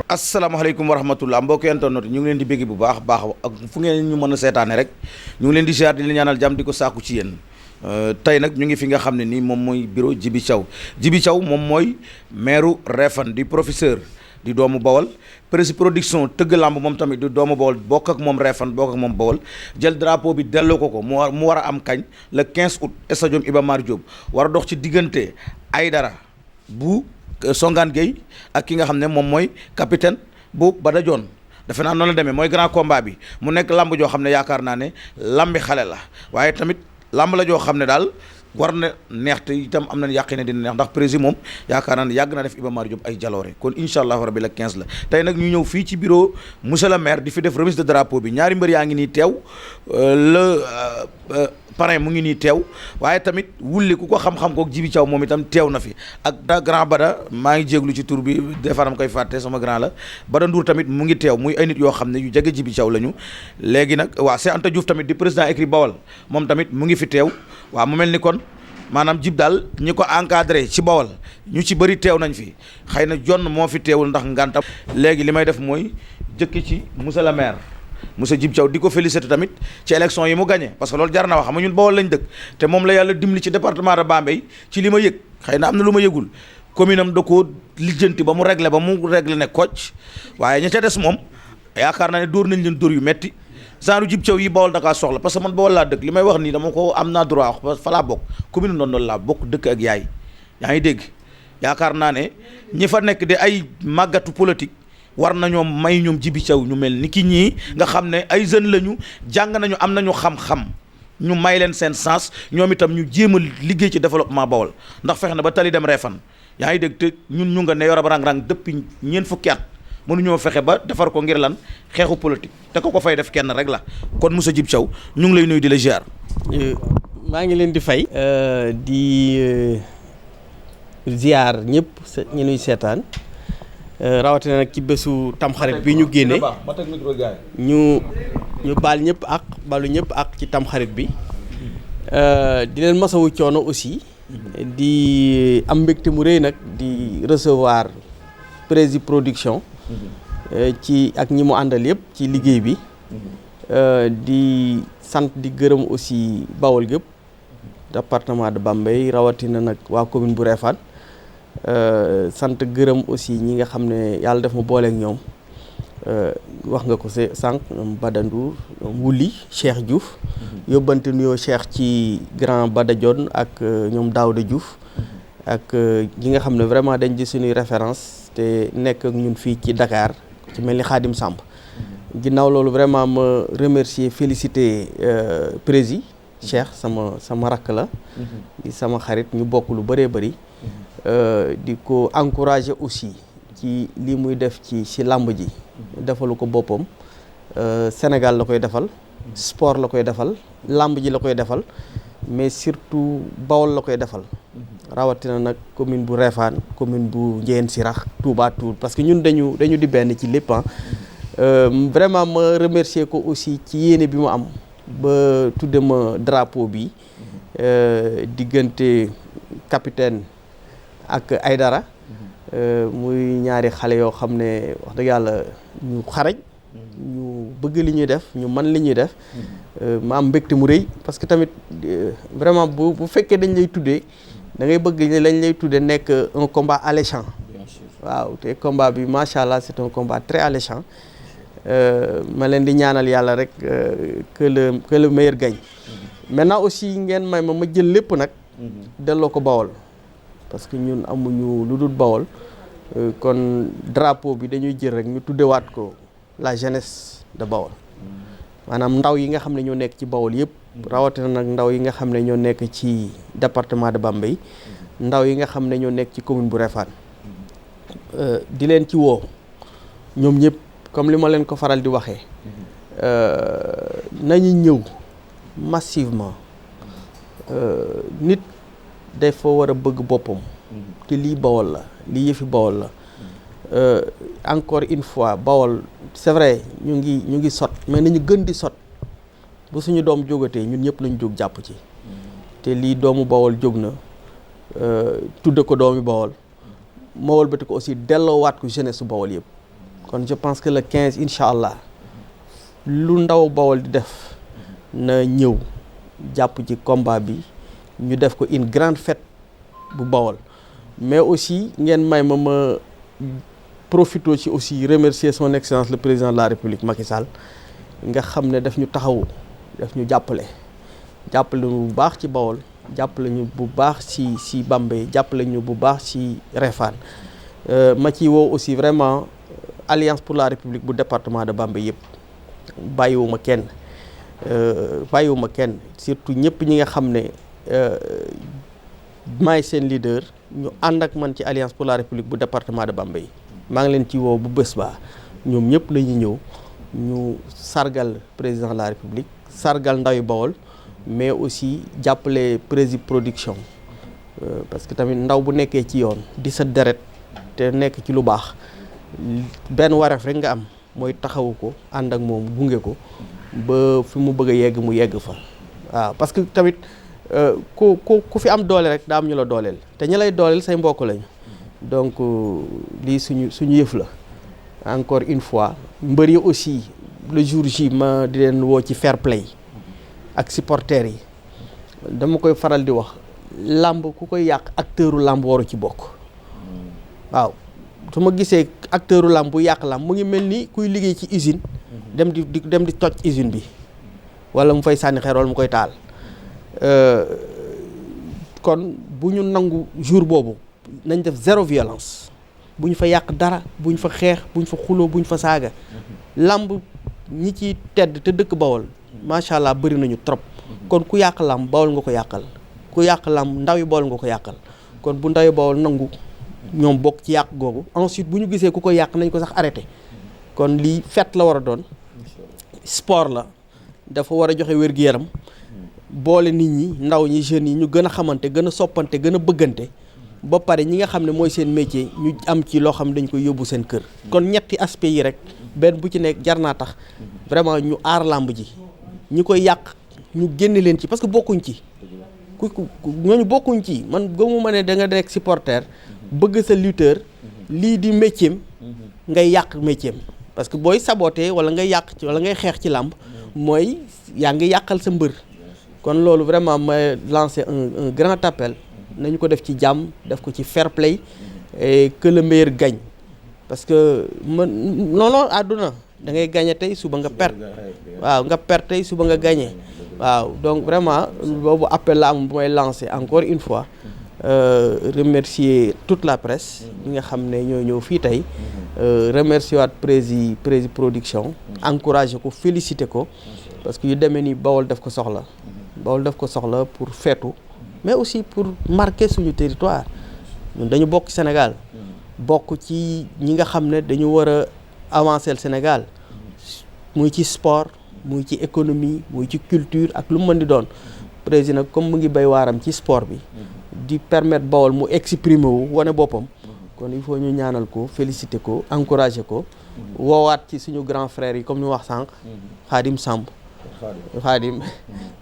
asalaamaaleykum wa rahmatullah mbokki internet ñu ngi leen di bégg bu baax ak fu ngeen ñu mën a seetaane rek ñu ngi leen di ziar di leen ñaanal jàmm di ko saaku ci yéen tey nag ñu ngi fi nga xam ne nii moom mooy bureau Djibi Thiaw moom mooy maire Réfane di professeur di doomu Bawol Prési production tëgg lamb moom tamit di doomu Bawol bokk ak moom Réfane bokk ak moom Bawol jël drapeau bi delloo ko mu war a am kañ le 15 août stade Iba Mar Diop war a dox ci diggante Aïdara bu Songane Gueye ak ki nga xam ne moom mooy capitaine bu Bada Dione defe naa noonu la demee mooy grand combat bi mu nekk lamb joo xam ne yaakaar naa ne lambi xale la waaye tamit lamb la joo xam ne daal war na neex te itam am nañ yàqi ne dina neex ndax président moom yaakaar naa ne yàgg na def Iba Mar Diop ay jaloore kon incha allahu rabi la 15 la tey nag ñu ñëw fii ci bureau monsieur le maire di fi def remise de drapeau bi ñaari mbër yaa ngi nii teew le parrain mu ngi nii teew waaye tamit wulli ku ko xam-xam kook Djibi Thiaw moom itam teew na fi ak da grand Bada maa ngi jéglu ci tur bi des fois dama koy fàtte sama grand la Bada Ndour tamit mu ngi teew muy ay nit yoo xam ne yu jege Djibi Thiaw lañu léegi nag waa Cheikh Anta Diouf tamit di président écrit Bawal moom tamit mu ngi fi teew waaw mu mel ni kon maanaam Djib daal ñi ko encadré ci Bawal ñu ci bëri teew nañ fi xëy na jonn moo fi teewul ndax ngantam léegi li may def mooy jëkki ci monsieur le maire monsieur Djibi Thiaw di ko féliciter tamit ci élection yi mu gagné parce que loolu jar na wax xam nga ñun Bawol lañ dëkk te moom la yàlla dimbali ci département de Bambey ci li ma yëg xëy na am na lu ma yëgul commune am da koo lijjanti ba mu réglé ne kocc waaye ña ca des moom yaakaar naa ne dóor nañ leen dóor yu metti genre Djibi Thiaw yi Bawol Dakar soxla parce que man Bawol laa dëkk li may wax nii dama ko am naa droit wax fa laa bokk commune Ndondol laa bokk dëkk ak yaay yaa ngi dégg yaakaar naa ne ñi fa nekk de ay màggatu politique war nañoo may ñoom Djibi Thiaw ñu mel ni ki ñii nga xam ne ay jeunes lañu jàng nañu am nañu xam-xam ñu may leen seen sens ñoom itam ñu jéem a liggéey ci développement Bawol ndax fexe na ba tali dem Réfane yaa ngi dégg te ñun ñu nga ne yor ab rang-rang depuis ñeent fukki at mënuñoo fexe ba defar ko ngir lan xeexu politique te ko fay def kenn rek la kon monsieur Djibi Thiaw ñu ngi lay nuyu di la ziar. maa ngi leen di fay. di ziar ñëpp ñu nuy seetaan. rawatina nag ci bésu tamxarit bi ñu génne ñu baal ñëpp ak balu ñëpp ak ci tamxarit bi di leen masawu coono aussi di am mbégte mu rëy nag di recevoir Prési production ci ak ñi mu àndal yëpp ci liggéey bi di sant di gërëm aussi Bawol gépp département de Bambey rawatina nag waa commune bu Réfane sant gërëm aussi ñi nga xam ne yàlla def ma booleek ñoom wax nga ko sànq ñoom Bada Ndour ñoom Wuli Cheikh Diouf yóbbante nuyoo Cheikh ci grand Bada Dione ak ñoom Daouda Diouf ak ñi nga xam ne vraiment dañ di suñuy référence te nekk ak ñun fii ci Dakar ci mel ni Khadim Samb ginnaaw loolu vraiment ma remercier féliciter Prési Cheikh sama rakk la di sama xarit ñu bokk lu bëree bëri di ko encourager aussi ci li muy def ci làmb ji defalu ko boppam Sénégal la koy defal sport la koy defal làmb ji la koy defal mais surtout Bawol la koy defal rawatina nag commune bu Réfane commune bu Ndiéyène Sirakh Touba Toul parce que ñun dañu di benn ci lépp vraiment ma remercier ko aussi ci yéene bi mu am ba tudde ma drapeau bi diggante capitaine ak Aïdara muy ñaari xale yoo xam ne wax dëgg yàlla ñu xarañ ñu bëgg li ñuy def ñu man li ñuy def ma am mbégte mu rëy parce que tamit vraiment bu fekkee dañ lay tuddee da ngay bëgg lañ lay tuddee nekk un combat alléchant waaw te combat bi macha allah c'est un combat très alléchant ma leen di ñaanal yàlla rek que le meilleur gagne maintenant aussi ngeen may ma jël lépp nag delloo ko Bawol parce que ñun amuñu lu dul Bawol kon drapeau bi dañuy jël rek ñu tuddewaat ko la jeunesse de Bawol maanaam ndaw yi nga xam ne ñoo nekk ci Bawol yëpp rawatina nag ndaw yi nga xam ne ñoo nekk ci département de Bambey ndaw yi nga xam ne ñoo nekk ci commune bu Réfane di leen ci woo ñoom ñëpp comme li ma leen ko faral di waxee nañu ñëw massivement nit dafa war a bëgg boppam te lii Bawol la lii yëfi Bawol la encore une fois Bawol c'est vrai ñu ngi sot mais nañu gën di sot bu suñu doom jógatee ñun ñëpp lañu jóg jàpp ci te lii doomu Bawol jóg na tudde ko doomi Bawol ma wëlbati ko aussi delloowaat ko jeunesse su Bawol yëpp kon je pense que le 15 incha allah lu ndaw Bawol di def na ñëw jàpp ci combat bi ñu def ko une grande fête bu Bawol mais aussi ngeen may ma profito ci aussi remercier son excellence le président de la république Macky Sall nga xam ne daf ñu taxawu daf ñu jàppale ñu bu baax ci Bawol jàppale ñu bu baax ci Bambey jàppale ñu bu baax ci Réfane ma ci woo aussi vraiment alliance pour la république bu département de Bambey yëpp bàyyiwuma kenn surtout ñëpp ñi nga xam ne maay seen leader ñu ànd ak man ci alliance pour la république bu département de Bambey maa ngi leen ci woo bu bés ba ñoom ñëpp la ñuy ñëw ñu sargal président de la république sargal ndawi Bawol mais aussi jàppale Prési Production parce que tamit ndaw bu nekkee ci yoon di sa deret te nekk ci lu baax benn wareef rek nga am mooy taxawu ko ànd ak moom gunge ko ba fi mu bëgg a yegg mu yegg fa waaw parce que tamit ku fi am doole rek daa am ñu la dooleel te ñi lay dooleel say mbokk lañu donc lii suñu yëf la encore une fois mbër yi aussi le jour J ma di leen woo ci fair play ak supporters yi dama koy faral di wax làmb ku koy yàq acteuru làmb waru ci bokk waaw su ma gisee acteuru làmb bu yàq làmb mu ngi mel ni kuy liggéey ci usine dem di toj usine bi wala mu fay sànni xeer wala mu koy taal kon bu ñu nangu jour boobu nañ def zéro violence bu ñu fa yàq dara bu ñu fa xeex bu ñu fa xuloo bu ñu fa saaga làmb ñi ci tedd te dëkk Bawol macha allah bëri nañu trop kon ku yàq làmb Bawol nga ko yàqal ku yàq làmb ndaw yi Bawol nga ko yàqal kon bu ndaw yi Bawol nangu ñoom bokk ci yàq googu ensuite bu ñu gisee ku ko yàq nañ ko sax arrêté kon lii fête la war a doon sport la dafa war a joxe wér-gu-yaram boole nit ñi ndaw ñi jeunes yi ñu gën a xamante gën a soppante gën a bëggante ba pare ñi nga xam ne mooy seen métier ñu am ci loo xam ne dañ koy yóbbu seen kër kon ñetti aspect yi rek benn bu ci nekk jar naa tax vraiment ñu aar làmb ji ñi koy yàq ñu génne leen ci parce que bokkuñ ci ñooñu bokkuñ ci man gëmu ma ne da nga nekk supporter bëgg sa lutteur lii di métier ngay yàq métier parce que booy saboté wala ngay yàq ci wala ngay xeex ci làmb mooy yaa ngi yàqal sa mbër kon loolu vraiment ma lancé un grand appel nañu ko def ci jàmm def ko ci fair play et que le meilleur gagne parce que man non àdduna da ngay gagné tey suba nga perte waaw nga perte tey suba nga gagné waaw donc vraiment boobu appel la am mooy lancé encore une fois remercier toute la presse ñi nga xam ne ñoo ñëw fii tey remercier waat Prési Production encouragé ko félicité ko parce que yu demee ni Bawol def ko soxla pour feetu mais aussi pour marquer suñu territoire ñun dañu bokk Sénégal bokk ci ñi nga xam ne dañu war a avancer le Sénégal muy ci sport muy ci économie muy ci culture ak lu mu mën di doon président comme mu ngi bay waaram ci sport bi di permettre Bawol mu exprimer wu wane boppam kon il faut ñu ñaanal ko féliciter ko encourager ko woowaat ci suñu grand frère yi comme ñu wax sànq Khadim Samb Khadim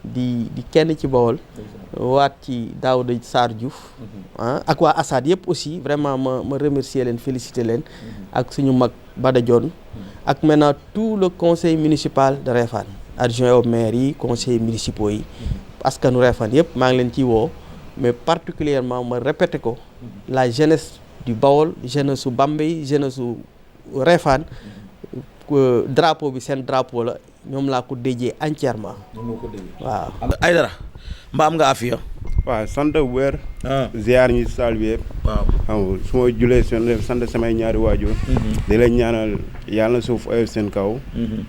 di kenn ci Bawol waat ci Daouda Sarr Diouf ak waa Assad yëpp aussi vraiment ma remercier leen féliciter leen ak suñu mag Bada Dione ak maintenant tout le conseil municipal de Réfane adjoint au maire yi conseillers municipaux yi askanu Réfane yëpp maa ngi leen ciy woo mais particulièrement ma répété ko la jeunesse du Bawol jeunesse su Bambey jeunesse su Réfane drapeau bi seen drapeau la ñoom laa ko déjee entièrement. waaw. Aïdara mbaa am nga afiya. waaw sant bu wér. ziar ñi saal bi yëpp. waaw xam nga su ma julee sant samay ñaari waajur. di leen ñaanal yàlla na suuf oyof seen kaw.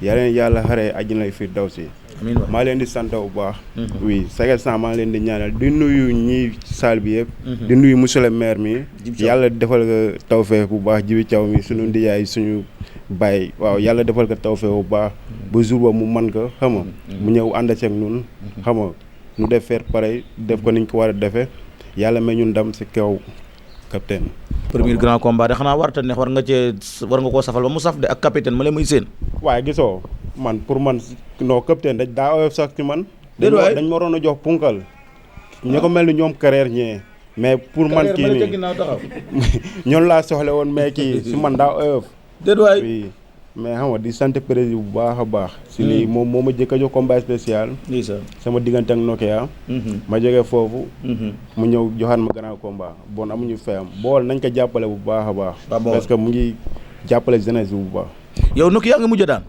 yàlla xaree àjjana fi daw si. amiin maa leen di sant bu baax. oui chaque instant maa leen di ñaanal di nuyu ñi saal bi yëpp. di nuyu monsieur le maire mi. yàlla defal ko tawfeex bu baax Jibi Thiaw mi suñu ndiyaay suñu baay waaw yàlla defal ko tawfeex bu baax. ba jour ba mu man ko xam nga mu ñëw ànd ak ñun xam nga ñu def faire pareil def ko niñ ko war a defee yàlla may ñun ndam si kaw capitaine. premier grand combat de xanaa warta neex war nga koo safal ba mu saf de ak capitaine ma la muy seen. waaye gisoo man pour man non capitaine dañ daa oyof sax ci man. déedéet dañ ma waroon a jox punkal. ñu ko mel ni ñoom carrière ñee mais pour man kii nii ñoon laa soxle woon mais kii si man daa oyof déet waay. oui mais xam nga di sant président bu baax a baax. si lii moom moo ma jëkk a jox combat spécial. sama diggante ak Nokia. ma jógee foofu. mu ñëw joxaat ma grand combat bon amuñu fayam bool nañ ko jàppale bu baax a baax. parce que mu ngi jàppale jeunesse bi bu baax. yow Nokia nga mujj daan.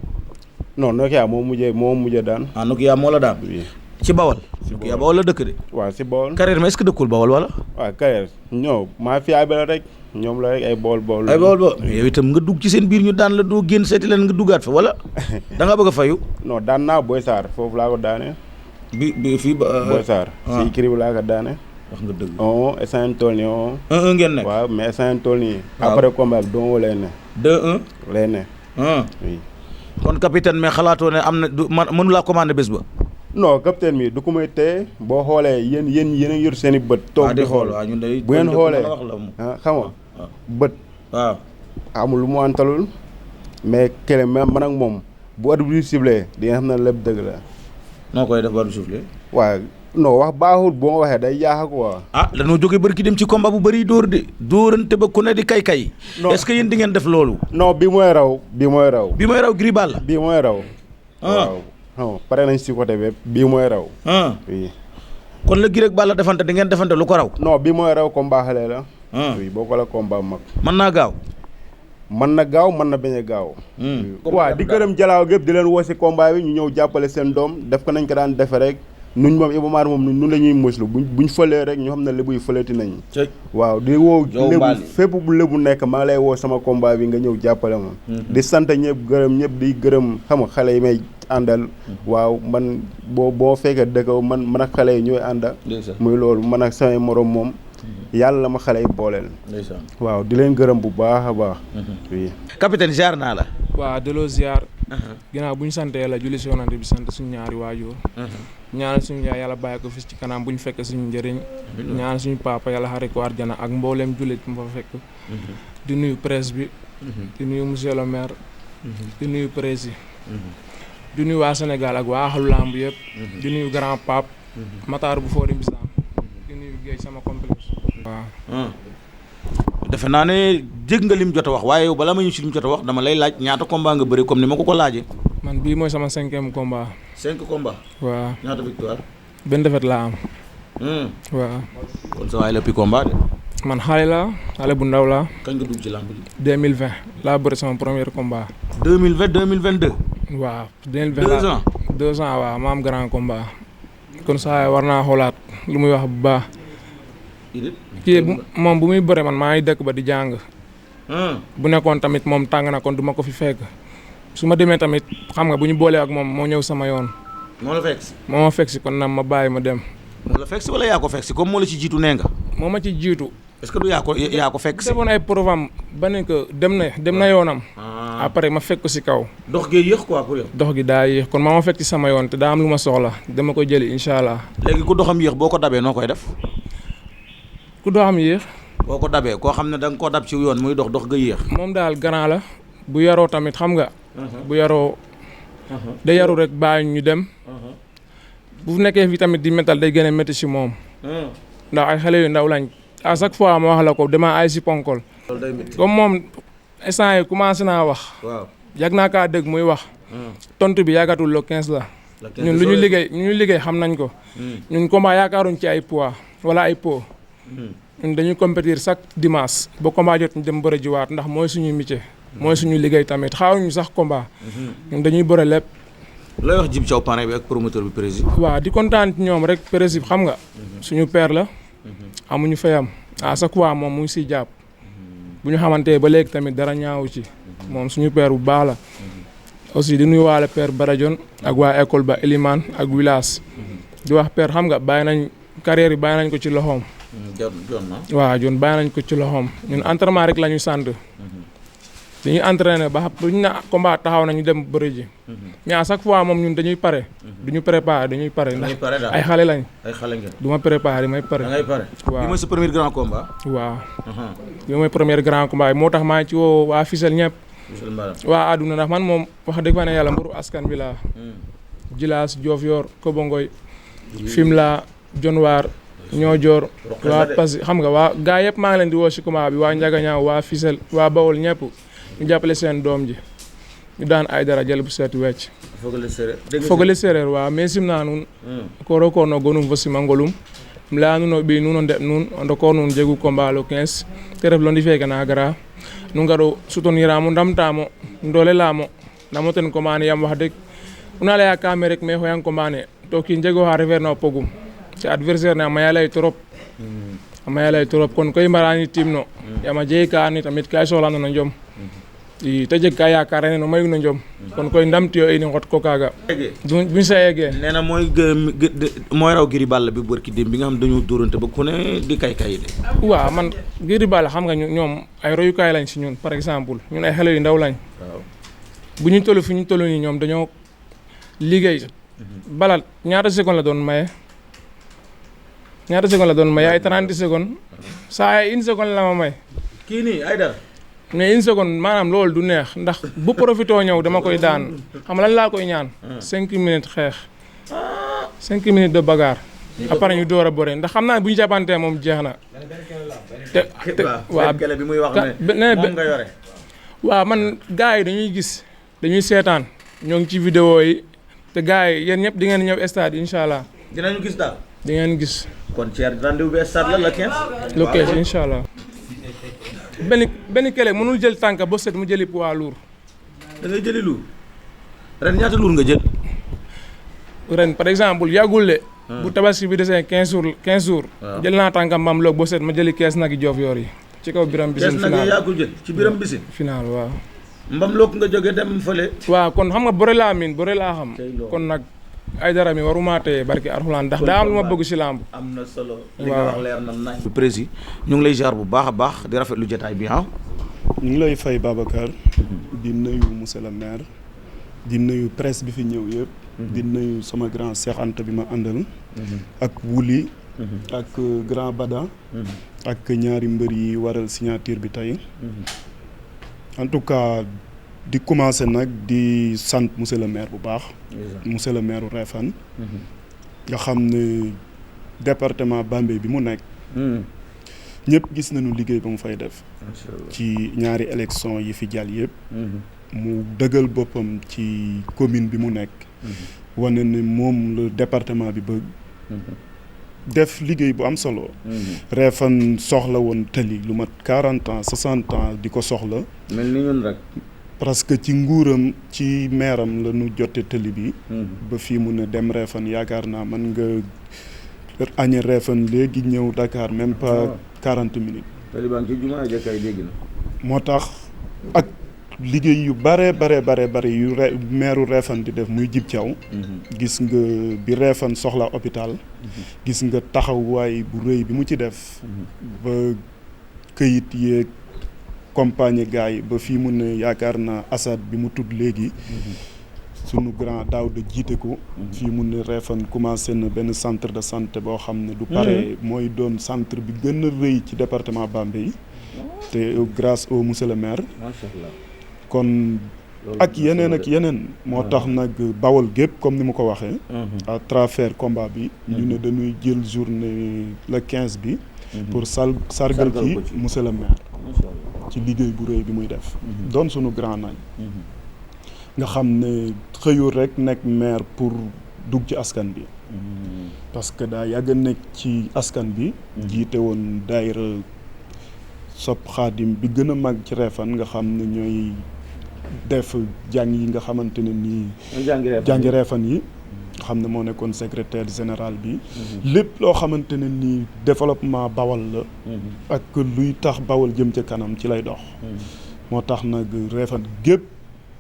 non Nokia moo mujjee daan. ah Nokia moo la daan. oui ci Bawol. Nokia Bawol la dëkk de. waaw si Bawol. carrière mais est-ce que dëkkul Bawol wala. waaw carrière ñoo maa fi la rek ñoom la rek ay Bawol. ay Bawol yow itam nga dugg ci seen biir ñu daan la doo génn seeti leen nga duggaat fa wala da nga bëgg a fayu. non daan naa Boy Sarr foofu laa ko daane. bi fii ba. Boy Sarr. si kii bi laa ko daane. wax nga dëgg. SN tool nii 1-1 ngeen nekk. waaw mais SN tool nii. waaw après combat bi doo lay ne. 2-1. lay ne. oui. kon capitaine mais xalaatoo ne am na du man mënu laa commandé bés ba. non capitaine mi du ko may téye boo xoolee yéen a yor seen i bët. toog di xool waaw ñun de bu ngeen xoolee xam nga bët. waaw amul lu mu antalul mais kële man ak moom bu at bi ciblé di nga xam ne lépp dëgg la. noo koy def ba du soufflé. waaw non wax baaxul boo ma waxee day yaaxa quoi. dañoo jógee bari ki dem ci combat bu bëri dóor de dóorante ba ku ne di kay. non est-ce que yéen di ngeen def loolu. non bi mooy raw. bi mooy raw Gris Balla. bii mooy raw. waaw non pare nañ si côté bépp bii mooy raw. oui. kon la Gris ak Balla defante di ngeen defante lu ko raw. non bii mooy raw combat xale la. oui boo ko la combat mag. mën naa gaaw. mën na gaaw mën na bañ a gaaw. waaw di gërëm jalaaw gépp di leen woo si combat bi ñu ñëw jàppale seen doom def ko nañ ko daan defe rek nuñ moom Iba Mar moom nun la ñuy muslu buñ fëlee rek ñu xam ne lébu yi fëleeti nañ. waaw di woo lébu fépp bu lébu nekk maa lay woo sama combat bi nga ñëw jàppale ma. di sant ñëpp gërëm ñëpp di gërëm xam nga xale yi may àndal. waaw man boo fekkee dëkk man ak xale yi ñooy ànda muy loolu man ak samay morom moom. yàlla la ma xale yi booleel. waaw di leen gërëm bu baax a baax. oui. capitaine ziar naa la. waaw delloo ziar. ginnaaw bu ñu santee la julli si yonante bi sant suñu ñaari waajur. ñaanal suñu yaay yàlla bàyyi ko fi ci kanam bu ñu fekkee suñu njëriñ. ñaanal suñu papa yàlla xare ko arjana ak mbooleem jullit mu fa fekk. di nuyu presse bi. di nuyu monsieur le maire. di nuyu prési. di nuyu waa Sénégal ak waa axalu lamb yëpp. di nuyu grand pape. Matar bu Fodé Mbisaan. di nuyu Géej sama complexe. waaw. defe naa ne jég nga lim jot a wax waaye yow balaa ma ñu si lim jot a wax dama lay laaj ñaata combat nga bëri comme ni ma ko laajee. man bii mooy sama 5e combat. 5 combats. waaw ñaata victoire. benn defet laa am. waaw. kon sa waay la pi combat de. man xale bu ndaw laa. kañ nga dugg ci lamb ji. 2020 laa bëri sama premier combat. 2020 2022. waaw 2020 2 ans waaw ma am grand combat. kon saa war naa xoolaat lu muy wax bu baax. kii moom bu muy bëre man maa ngi dëkk ba di jàng. bu nekkoon tamit moom tàng na kon du ma ko fi fekk. su ma demee tamit xam nga bu ñu boolee ak moom moo ñëw sama yoon. moo la fekk si. moo ma fekk si kon nag ma bàyyi ma dem. moo la fekk si wala yaa ko fekk si comme moo la ci jiitu nee nga. moo ma ci jiitu. est-ce que du yaa ko fekk si. defoon ay programme ba ne que dem na yoonam. après ma fekk ko si kaw. dox gi yéex quoi pour yow. dox gi daa yéex kon maa ma fekk si sama yoon te daa am lu ma soxla dama koy jëli incha allah. léegi ku doxam yéex boo ko dabee noo koy def. ku doxam yéex. boo ko dabee koo xam ne da nga koo dab ci yoon muy dox ga yéex. moom daal grand la bu yaroo tamit xam nga. bu yaroo. da yaru rek bàyyi ñu dem. bu nekkee fi tamit di métal day gën a métti si moom. ndax ay xale yu ndaw lañ à chaque fois ma wax la ko dama ay si ponkol. loolu day métti comme moom instant yi commencé naa wax. waaw yàgg naa kaa dégg muy wax. tontu bi yàggatul le 15 la. ñun lu ñu liggéey xam nañ ko. ñun combat yaakaaruñ ci ay poids wala ay poids. ñun dañuy compétir chaque dimanche ba combat jot ñu dem bëre jiwaat ndax mooy suñu métier. mooy suñu liggéey tamit xaawuñu sax combat. ñun dañuy bëre lépp. looy wax Djiby Thiaw parrain bi ak promoteur bi président. waaw di kontaan ci ñoom rek président xam nga. suñu père la. amuñu fayam à chaque fois moom mu ngi siy jàpp. bu ñu xamante ba léegi tamit dara ñaawu ci. moom suñu père bu baax la. aussi di nuyuwaale père Barajon ak waa école ba Elimane ak village. di wax père xam nga bàyyi nañ carrière yi bàyyi nañ ko ci loxoom. waaw jon bàyyi nañ ko ci loxoom ñun entraînement rek la ñu sant. dañuy entraîné ba xam bu ñu ne combat taxaw na ñu dem bëri ji. mais à chaque fois moom ñun dañuy pare. duñu préparé dañuy pare ndax ay xale lañ. ay xale ngeen. du ma préparé may pare. da ngay pare. waaw bi mooy sa premier grand combat. waaw. bi mooy premier grand combat moo tax maa ngi ci woo waa Fissel ñëpp. waa àdduna ndax man moom wax dëgg fa ne yàlla mburu askan bi laa. Jilaas Diofior Kobongoy. Fimela Dionewar Niodior. waa Passy xam nga waa gaa yëpp maa ngi leen di woo si combat bi waa Ndiagañaaw waa Fissel waa Bawol ñëpp. ñu jàppale seen doom ji ñu daan ay dara jël bu seet wecc fogole séeréer waaw mais simna nun koro korno gonum fo simangolum mi leya nuno ɓiy nuun o ndeɓ nuun o ndokor nuun jegu combat le 15 te ref lundi feke na gara nu ngaro souteniramo ndamtamo doole lamo namo ten commande yaam wax deg una leya kame rek mais xoyang commande to kiin jego xa refeer na o pogum te adversaire ne a maya lay trop kon koy mbarani timno yaam a jege ka ani tamit ka i soxlano no njom i te jeg ka yaakaar ne no mayu no njom kon koy ndamtiyo in ngot ko kaaga buñ sa yeggee nee na mooy raw Gris Balla bi bërki dem bi nga xam dañoo dóorante ba ku ne di kay de waaw man Gris Balla xam nga ñoom ay royukaay lañ si ñun par exemple ñun ay xale yu ndaw lañ bu ñu toll fi ñu toll nii ñoom dañoo liggéey Balla ñaata seconde la doon maye ay 30 secondes saa ay 1 seconde la ma may kii nii ay dara mais 1 seconde maanaam loolu du neex ndax bu profitoo ñëw dama koy daan xam lan laa koy ñaan 5 minutes xeex 5 minutes de bagarre après ñu door a bëre ndax xam naa bu ñu jàppantee moom jeex na te waaw bi muy wax ne moom nga yore waaw man gars yi dañuy seetaan ñoo ngi ci vidéo yi te gars yi yéen ñëpp di ngeen ñëw stade incha allah dinañu gis daal di ngeen gis kon Thierno rendez-vous bi stade la le 15 le 15 incha allah benn kele mënul jël tànk ba set mu jëli poids lourd. da ngay jëli lourd ren ñaata lourd nga jël. ren par exemple yàggul de. bu tabaski bi desee 15 jours. jël naa tànkam maam loog ba set ma jëli kees nag yi joof yoor yi. ci kaw biram bisin final kees nag yi yàggul jël ci biram bisin. final waaw. mbam loog nga jóge dem fële. waaw kon xam nga bëre laa miin bëre laa xam. kon nag ay dara mi waruma téye barki Alxuraan ndax daa am lu ma bëgg si làmb. am na solo. li nga wax leer na nañ. président ñu ngi lay jaar bu baax a baax di rafetlu jotaay bi ah. ñu ngi lay fay Babacar. di nuyu monsieur le maire. di nuyu presse bi fi ñëw yëpp. di nuyu sama grand Cheikh Anta bi ma àndal. ak Wuli. ak grand Bada. ak ñaari mbër yi waral signature bi tey. en tout cas di commencer nag di sant monsieur le maire bu baax. monsieur le maire Réfane. nga xam ne département Bambey bi mu nekk. ñëpp gis nañu liggéey ba mu fay def. ci ñaari élection yi fi jàll yëpp. mu dëggal boppam ci commune bi mu nekk. wane ne moom le département bi bëgg. def liggéey bu am solo. Réfane soxla woon tëli lu mat 40 ans 60 ans di ko soxla. mel ni ñun rek. parce que ci nguuram ci meeram la ñu jote tëli bi. ba fii mu ne dem Réfane yaakaar naa mën nga añe Réfane léegi ñëw Dakar même pas 40 minutes. tëli baa ngi ci jumaa jëkkay dégg na. moo tax ak liggéey yu bare yu meeru Réfane di def muy Djib Thiaw. gis nga bi Réfane soxla hôpital. gis nga taxawaay bu rëy bi mu ci def. ba këyit yeeg compagnie gars yi ba fii mu ne yaakaar naa Assad bi mu tudd léegi. sunu grand Daouda jiite ko. fii mu ne Réfane commencé na benn centre de santé boo xam ne du pare mooy doon centre bi gën a rëy ci département Bambey. te grâce au monsieur le maire. macha allah. kon ak yeneen moo tax nag Bawol gépp comme ni mu ko waxee. à travers combat bi. ñu ne dañuy jël journée le 15 bi. pour sargal ci monsieur le maire. ci liggéey bu rëy bi muy def. doon sunu grand nañ. nga xam ne xëyul rek nekk maire pour dugg ci askan bi. parce que daa yàgg nekk ci askan bi. jiite woon daayira sopp xaadim bi gën a mag ci Réfane nga xam ne ñooy def jàng yi nga xamante ne nii. jàngi Réfane yi. nga xam ne moo nekkoon secrétaire général bi. lépp loo xamante ne nii développement Bawol la. ak luy tax Bawol jëm ca kanam ci lay dox. moo tax nag Réfane gépp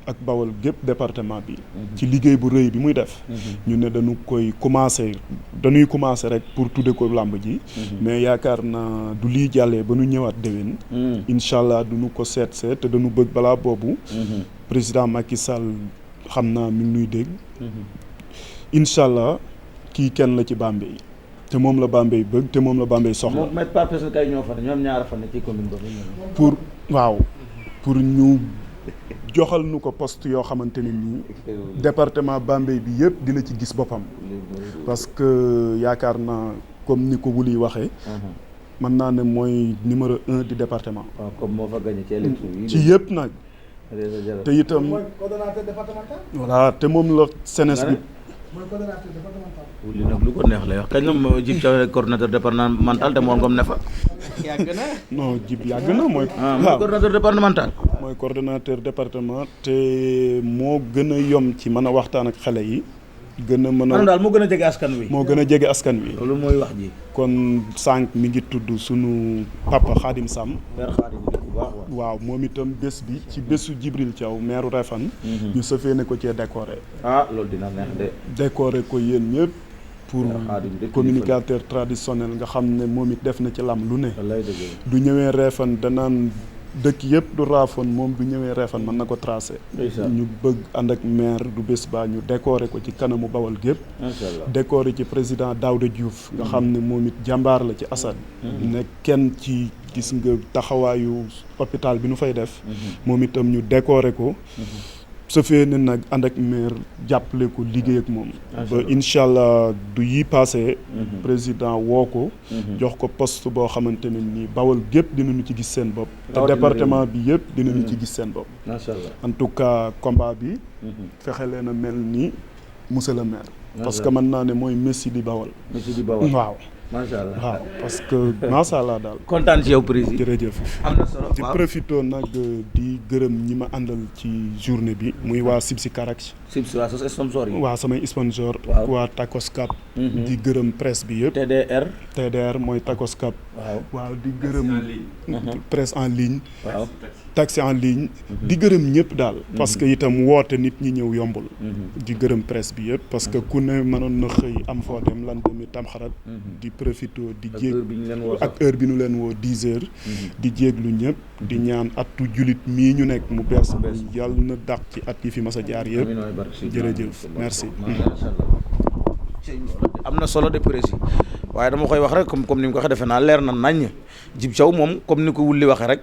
ak Bawol gépp département bi. ci liggéey bu rëy bi muy def. ñu ne dañuy commencer rek pour tudde ko làmb ji. mais yaakaar naa du lii jàllee ba nu ñëwaat déwén. incha allah duñu ko seet te dañu bëgg balaa boobu. président Macky Sall xam naa mi ngi nuy dégg. incha allah kii kenn la ci Bambey te moom la Bambey bëgg te moom la Bambey soxla. moom it Pape Seye kay ñoo fa ne ñoom ñaar fa ne ci commune boobu. pour ñu joxal nu ko poste yoo xamante ne nii département Bambey bi yëpp dina ci gis boppam. parce que yaakaar naa comme ni ko Wuli waxee. mën naa ne mooy numéro 1 du département. waaw comme moo fa gagné ci élection yi. ci yëpp nag te itam voilà te moom la CNES bi li nag lu ko neex lay wax kañ la Djib Thiaw coordonnateur départemental te Mor Ngom ne fa. yàgg na. non Djib yàgg na mooy mooy coordonnateur départemental. mooy coordonnateur département te moo gën a yom ci mën a waxtaan ak xale yi gën a mën a maanaam daal moo gën a jege askan wi. moo gën a jege askan wi loolu mooy wax ji. kon sànq mi ngi tudd sunu papa Khadim Sam Père Khadim bu baax waaw moom itam bés bi ci bésu Djibril Thiaw maire Refane ñu sëfee ne ko cee décoré loolu dina neex de. décoré ko yéen ñëpp pour communicateur traditionnel nga xam ne moom it def na ci lam lu ne du ñëwee Refane danaan dëkk yëpp du raafoon moom du ñëwee Refane mën na ko tracé ñu bëgg ànd ak maire du bés ba ñu décoré ko ci kanamu Bawol gépp décoré ci président Daouda Diouf nga xam ne moom it jàmbaar la ci Assane ne kenn ci gis nga taxawaayu hôpital bi nu fay def moom itam ñu décoré ko su fee ne nag ànd ak maire jàppale ko liggéey ak moom ba incha allah du yi passé président woo ko jox ko poste boo xamante ne nii Bawol gépp dinañu ci gis seen bopp te département bi yëpp dinañu ci gis seen bopp macha allah en tout cas combat bi fexe leen a mel ni monsieur le maire parce que mën naa ne mooy Messi di Bawol waaw macha allah waaw parce que macha allah daal kontaan ci yow président jërëjëf am na solo di profité nag di gërëm ñi ma àndal ci journée bi muy waa Sibsi Karac waa sa sponsor yi waa samay sponsor waa Tacos Cap di gërëm presse bi yëpp TDR mooy Tacos Cap waaw di gërëm presse en ligne taxi en ligne di gërëm ñëpp daal parce que itam woote nit ñi ñëw yombul di gërëm presse bi yëpp parce que ku ne mënoon na xëy am foo dem lan demi Tamxarit di profité di jéeg ak heure bi ñu leen woo 10 heures di jéeglu ñëpp di ñaan atu julit mii ñu nekk mu bees bi yàlla na dàq ci at yi fi mas a jaar yëpp jërëjëf merci am na solo de président waaye dama koy wax rek comme ni mu ko waxee defe naa leer na naññ Djib Thiaw moom comme ni ko wulli waxee rek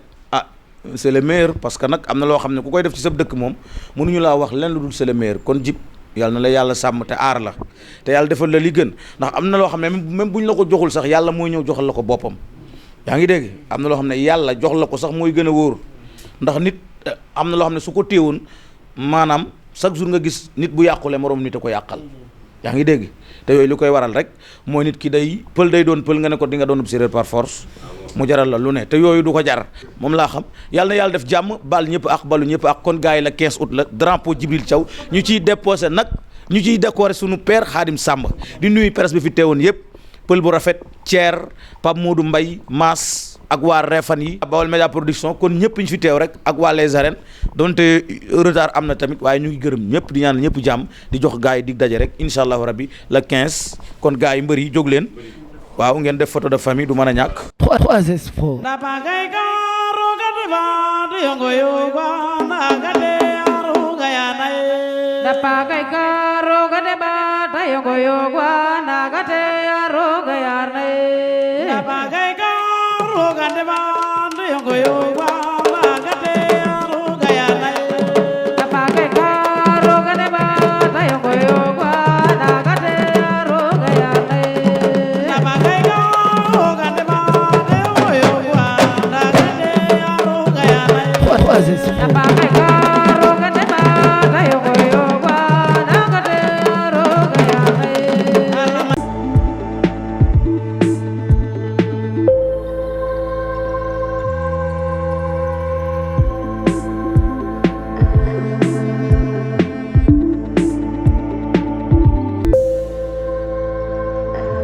c'est le meilleur parce que nag am na loo xam ne ku koy def ci sa dëkk moom mënuñu laa wax leen lu dul c'est le meilleur kon Djib yàlla na la yàlla sàmm te aar la te yàlla defal la li gën ndax am na loo xam ne même buñ la ko joxul sax yàlla mooy ñëw joxal la ko boppam yaa ngi dégg am na loo xam ne yàlla jox la ko sax mooy gën a wóor ndax nit am na loo xam ne su ko téewoon maanaam chaque jour nga gis nit bu yàqule moroom nit a ko yàqal yaa ngi dégg te yooyu li koy waral rek mooy nit ki day doon pël nga ne ko di nga doon séeréer par force mu jaral la lu ne te yooyu du ko jar moom laa xam yàlla na yàlla def jàmm baal ñëpp ak balu ñëpp ak kon gars yi la 15 août la drapeau Djibril Thiaw ñu ciy déposé nag ñu ciy décoré sunu père Khadim Samb di nuyu presse bi fi teewoon yëpp pël bu rafet Thier Pape Modou Mbaye Mass ak waa Refane yi Bawol Média Production kon ñëpp ñu fi teew rek ak waa Les Arènes donte retard am na tamit waaye ñu ngi gërëm ñëpp di ñaan ñëpp jàmm di jox gars yi di daje rek incha allahu rabbi la 15 kon gars yi mbër yi jóg leen waaw ngeen def photo de famille du mën a ñàkk. 3S4. Roga de band, yongo yoga.